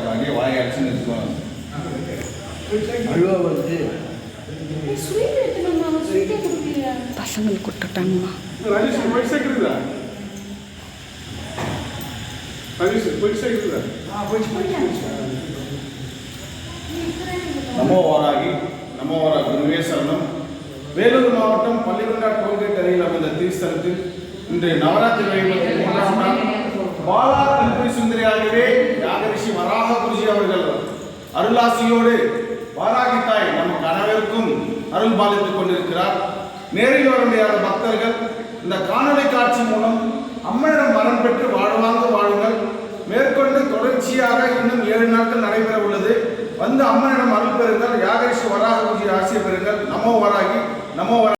வராகி வாய் அடிச்சு நிறுத்துவாங்க. பசங்களுக்கு கொடுத்துட்டாங்கம்மா. நமோ வாராகி நமோ வாராகி குருவே சரணம். வேலூர் மாவட்டம் பள்ளிகொண்டா டோல்கேட் அருகில் அமைந்த தீஸ்தலத்தில் இன்று நவராத்திரி வழிபாடு 3ஆம் நாள் பாலா திரிபுரி சுந்தரியாகவே யாகரிஷி வராக குருஜி அவர்கள் அருளாசியோடு வாராகி தாய் நமக்கு அனைவருக்கும் அருள் பாலித்துக் கொண்டிருக்கிறார். நேரில் வர முடியாத பக்தர்கள் இந்த காணொளி காட்சி மூலம் அம்மனிடம் வரம் பெற்று வாழுங்கள். மேற்கொண்டு தொடர்ச்சியாக இன்னும் 7 நாட்கள் நடைபெற உள்ளது. வந்து அம்மனிடம் அருள் பெறுங்கள். யாகரிஷி வராக குருஜி ஆசிரியர் பெறுங்கள். நமோ வராகி நமோ